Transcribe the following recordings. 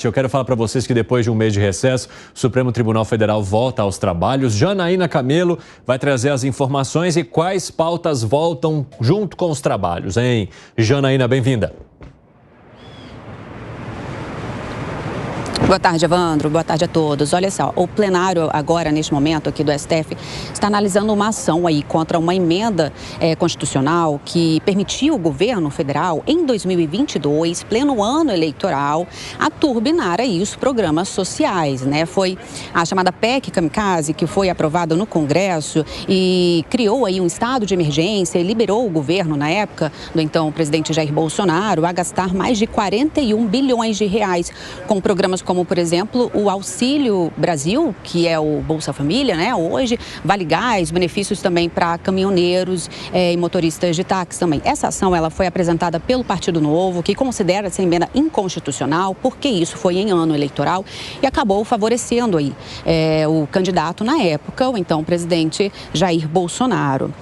Eu quero falar para vocês que depois de um mês de recesso, o Supremo Tribunal Federal volta aos trabalhos. Janaína Camelo vai trazer as informações e quais pautas voltam junto com os trabalhos, hein? Janaína, bem-vinda. Boa tarde, Evandro. Boa tarde a todos. Olha só, o plenário agora, neste momento aqui do STF, está analisando uma ação aí contra uma emenda constitucional que permitiu o governo federal, em 2022, pleno ano eleitoral, a turbinar aí os programas sociais, né? Foi a chamada PEC Kamikaze, que foi aprovada no Congresso e criou aí um estado de emergência e liberou o governo, na época, do então presidente Jair Bolsonaro, a gastar mais de 41 bilhões de reais com programas como, por exemplo, o Auxílio Brasil, que é o Bolsa Família, né? Hoje, Vale Gás, benefícios também para caminhoneiros e motoristas de táxi também. Essa ação ela foi apresentada pelo Partido Novo, que considera essa emenda inconstitucional, porque isso foi em ano eleitoral e acabou favorecendo aí o candidato na época, o então presidente Jair Bolsonaro.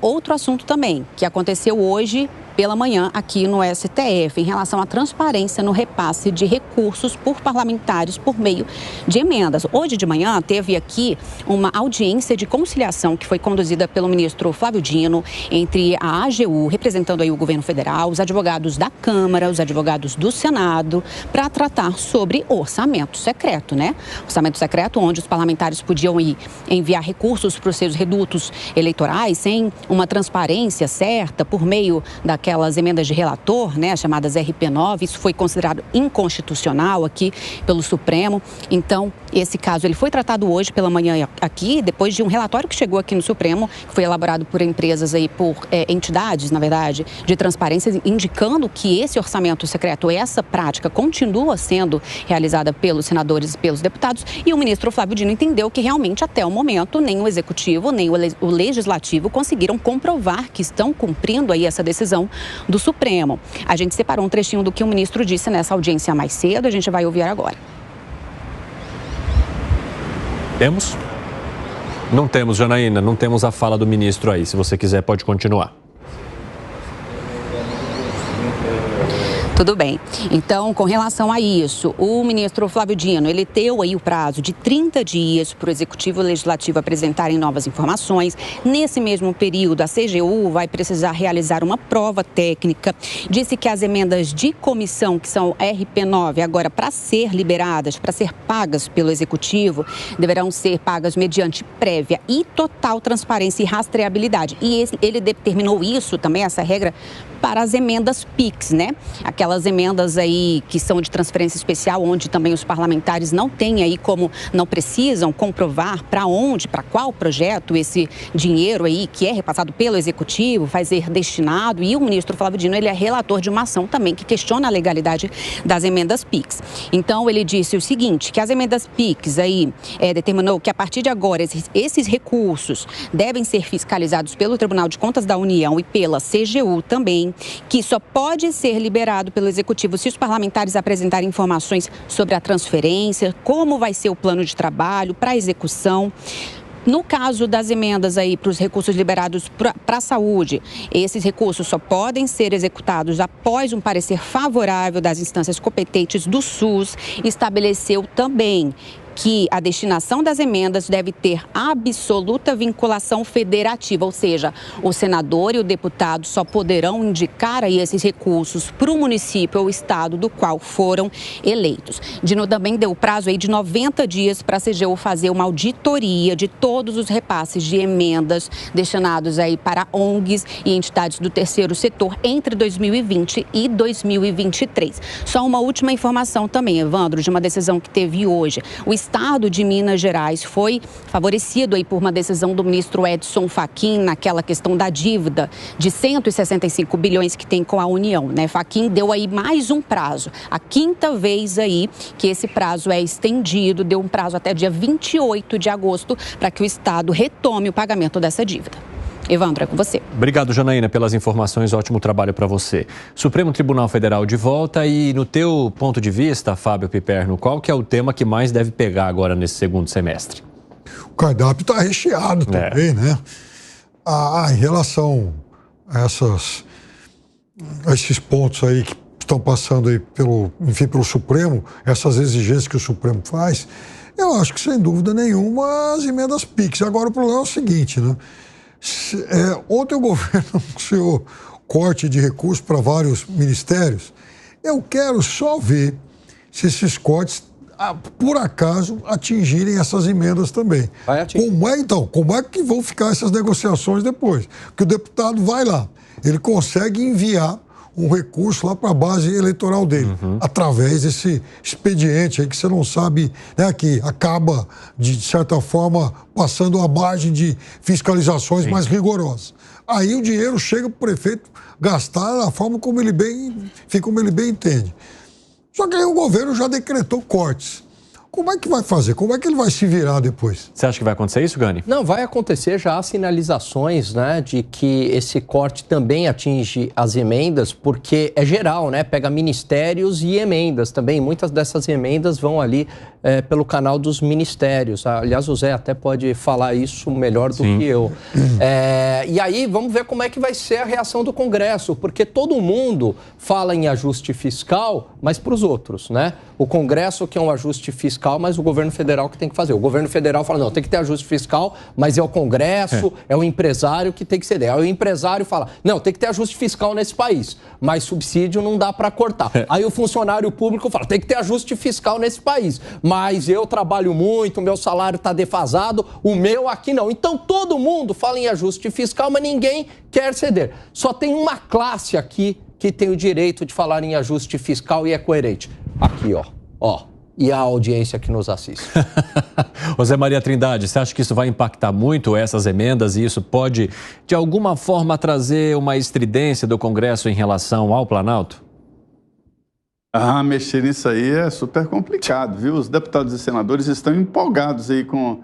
Outro assunto também que aconteceu hoje pela manhã aqui no STF, em relação à transparência no repasse de recursos por parlamentares por meio de emendas. Hoje de manhã teve aqui uma audiência de conciliação que foi conduzida pelo ministro Flávio Dino entre a AGU, representando aí o governo federal, os advogados da Câmara, os advogados do Senado, para tratar sobre orçamento secreto, né? Orçamento secreto onde os parlamentares podiam enviar recursos para os seus redutos eleitorais sem uma transparência certa por meio daquelas emendas de relator, né, chamadas RP9. Isso foi considerado inconstitucional aqui pelo Supremo. Então, esse caso ele foi tratado hoje pela manhã aqui, depois de um relatório que chegou aqui no Supremo, que foi elaborado por empresas aí, por entidades, na verdade, de transparência, indicando que esse orçamento secreto, essa prática continua sendo realizada pelos senadores e pelos deputados, e o ministro Flávio Dino entendeu que realmente até o momento nem o Executivo, nem o Legislativo conseguiram comprovar que estão cumprindo aí essa decisão do Supremo. A gente separou um trechinho do que o ministro disse nessa audiência mais cedo, a gente vai ouvir agora. Temos? Não temos, Janaína, não temos a fala do ministro aí. Se você quiser, pode continuar. Tudo bem. Então, com relação a isso, o ministro Flávio Dino, ele deu aí o prazo de 30 dias para o Executivo e o Legislativo apresentarem novas informações. Nesse mesmo período, a CGU vai precisar realizar uma prova técnica. Disse que as emendas de comissão, que são RP9, agora para ser liberadas, para ser pagas pelo Executivo, deverão ser pagas mediante prévia e total transparência e rastreabilidade. E ele determinou isso também, essa regra, para as emendas PIX, né? Aquelas emendas aí que são de transferência especial, onde também os parlamentares não têm aí como, não precisam comprovar para onde, para qual projeto esse dinheiro aí que é repassado pelo Executivo vai ser destinado. E o ministro Flávio Dino, ele é relator de uma ação também que questiona a legalidade das emendas PIX. Então, ele disse o seguinte, que as emendas PIX aí determinou que a partir de agora esses recursos devem ser fiscalizados pelo Tribunal de Contas da União e pela CGU também, que só pode ser liberado pelo Executivo se os parlamentares apresentarem informações sobre a transferência, como vai ser o plano de trabalho para a execução. No caso das emendas aí para os recursos liberados para a saúde, esses recursos só podem ser executados após um parecer favorável das instâncias competentes do SUS. Estabeleceu também que a destinação das emendas deve ter absoluta vinculação federativa, ou seja, o senador e o deputado só poderão indicar aí esses recursos para o município ou estado do qual foram eleitos. Dino também deu o prazo aí de 90 dias para a CGU fazer uma auditoria de todos os repasses de emendas destinados aí para ONGs e entidades do terceiro setor entre 2020 e 2023. Só uma última informação também, Evandro, de uma decisão que teve hoje. O Estado de Minas Gerais foi favorecido aí por uma decisão do ministro Edson Fachin naquela questão da dívida de 165 bilhões que tem com a União, né? Fachin deu aí mais um prazo, a quinta vez aí que esse prazo é estendido, deu um prazo até dia 28 de agosto para que o Estado retome o pagamento dessa dívida. Evandro, é com você. Obrigado, Janaína, pelas informações. Ótimo trabalho para você. Supremo Tribunal Federal de volta e, no teu ponto de vista, Fábio Piperno, qual que é o tema que mais deve pegar agora nesse segundo semestre? O cardápio está recheado também, né? Em relação a esses pontos aí que estão passando aí pelo Supremo, essas exigências que o Supremo faz, eu acho que, sem dúvida nenhuma, as emendas PIX. Agora, o problema é o seguinte, né? Ontem o governo anunciou corte de recursos para vários ministérios. Eu quero só ver se esses cortes, por acaso, atingirem essas emendas também. Vai atingir. Como é que vão ficar essas negociações depois? Porque o deputado vai lá, ele consegue enviar um recurso lá para a base eleitoral dele, através desse expediente aí que você não sabe, né, que acaba, de certa forma, passando a margem de fiscalizações mais rigorosas. Aí o dinheiro chega para o prefeito gastar da forma como ele bem entende. Só que aí o governo já decretou cortes. Como é que vai fazer? Como é que ele vai se virar depois? Você acha que vai acontecer isso, Gani? Não, vai acontecer. Já há sinalizações, né, de que esse corte também atinge as emendas, porque é geral, né? Pega ministérios e emendas também. Muitas dessas emendas vão ali pelo canal dos ministérios. Aliás, o Zé até pode falar isso melhor do que eu. E aí, vamos ver como é que vai ser a reação do Congresso, porque todo mundo fala em ajuste fiscal, mas para os outros, né? O Congresso quer um ajuste fiscal, mas o governo federal que tem que fazer. O governo federal fala, não, tem que ter ajuste fiscal, mas é o Congresso, é o empresário que tem que ceder. Aí o empresário fala, não, tem que ter ajuste fiscal nesse país, mas subsídio não dá para cortar. Aí o funcionário público fala, tem que ter ajuste fiscal nesse país, mas eu trabalho muito, o meu salário está defasado, o meu aqui não. Então todo mundo fala em ajuste fiscal, mas ninguém quer ceder. Só tem uma classe aqui que tem o direito de falar em ajuste fiscal e é coerente. Aqui, ó. E a audiência que nos assiste. José Maria Trindade, você acha que isso vai impactar muito essas emendas e isso pode, de alguma forma, trazer uma estridência do Congresso em relação ao Planalto? Mexer nisso aí é super complicado, viu? Os deputados e senadores estão empolgados aí com...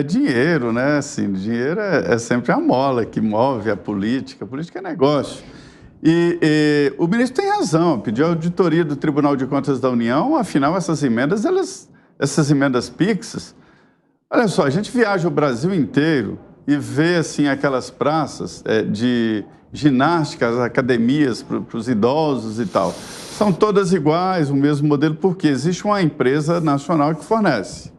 dinheiro, né? Assim, dinheiro é sempre a mola que move a política é negócio. E o ministro tem razão, pediu a auditoria do Tribunal de Contas da União, afinal essas emendas PIX, olha só, a gente viaja o Brasil inteiro e vê assim aquelas praças de ginástica, as academias para os idosos e tal. São todas iguais, o mesmo modelo, porque existe uma empresa nacional que fornece,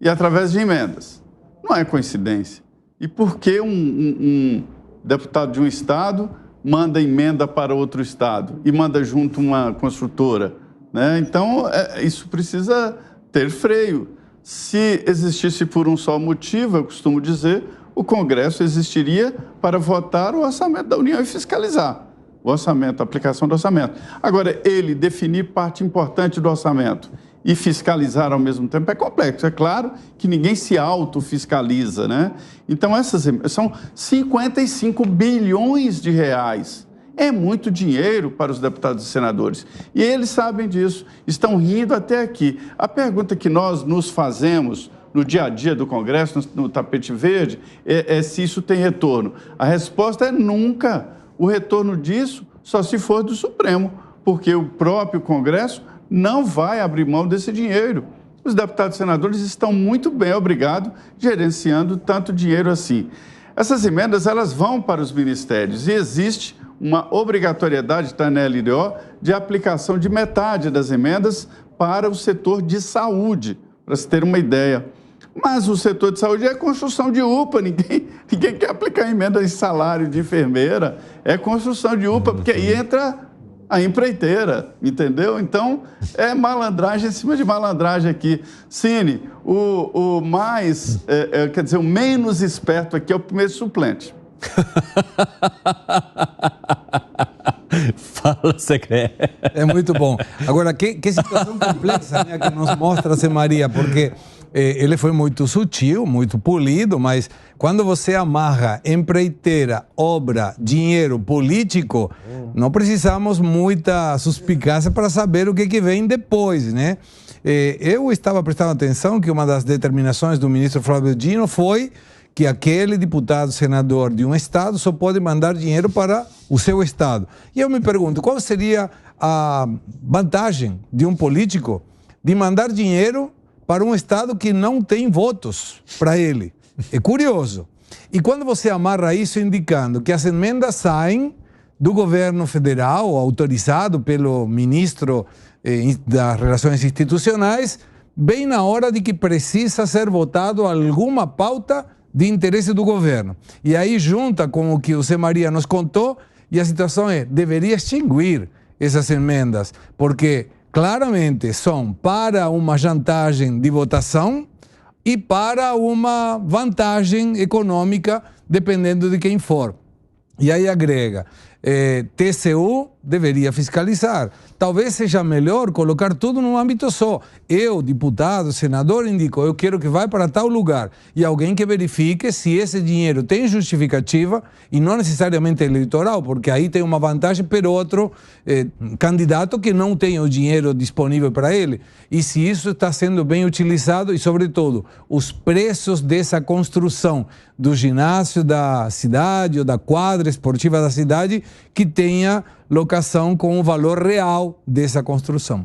e através de emendas. Não é coincidência. E por que um deputado de um estado manda emenda para outro estado e manda junto uma construtora, né? Então, isso precisa ter freio. Se existisse por um só motivo, eu costumo dizer, o Congresso existiria para votar o orçamento da União e fiscalizar o orçamento, a aplicação do orçamento. Agora, ele definir parte importante do orçamento e fiscalizar ao mesmo tempo é complexo. É claro que ninguém se autofiscaliza, né? Então, são 55 bilhões de reais. É muito dinheiro para os deputados e senadores. E eles sabem disso, estão rindo até aqui. A pergunta que nós nos fazemos no dia a dia do Congresso, no tapete verde, é se isso tem retorno. A resposta é nunca. O retorno disso só se for do Supremo, porque o próprio Congresso não vai abrir mão desse dinheiro. Os deputados e senadores estão muito bem, obrigado, gerenciando tanto dinheiro assim. Essas emendas, elas vão para os ministérios e existe uma obrigatoriedade, está na LDO, de aplicação de metade das emendas para o setor de saúde, para se ter uma ideia. Mas o setor de saúde é construção de UPA, ninguém quer aplicar emenda em salário de enfermeira, é construção de UPA, porque aí entra a empreiteira, entendeu? Então, é malandragem em cima de malandragem aqui. Cine, o mais, quer dizer, o menos esperto aqui é o primeiro suplente. Fala, secretário. É muito bom. Agora, que situação complexa, né, que nos mostra Zé Maria, porque ele foi muito sutil, muito polido, mas quando você amarra empreiteira, obra, dinheiro, político, não precisamos muita suspicácia para saber o que vem depois, né? Eu estava prestando atenção que uma das determinações do ministro Flávio Dino foi que aquele deputado, senador de um estado só pode mandar dinheiro para o seu estado. E eu me pergunto, qual seria a vantagem de um político de mandar dinheiro para um estado que não tem votos para ele? É curioso. E quando você amarra isso indicando que as emendas saem do governo federal, autorizado pelo ministro das Relações Institucionais, bem na hora de que precisa ser votado alguma pauta de interesse do governo. E aí junta com o que o Zé Maria nos contou, e a situação deveria extinguir essas emendas, porque claramente são para uma chantagem de votação e para uma vantagem econômica, dependendo de quem for. E aí agrega, TCU deveria fiscalizar. Talvez seja melhor colocar tudo num âmbito só. Eu, deputado, senador, indico, eu quero que vá para tal lugar. E alguém que verifique se esse dinheiro tem justificativa e não necessariamente eleitoral, porque aí tem uma vantagem para outro candidato que não tem o dinheiro disponível para ele. E se isso está sendo bem utilizado e, sobretudo, os preços dessa construção do ginásio da cidade ou da quadra esportiva da cidade que tenha locação com o valor real dessa construção.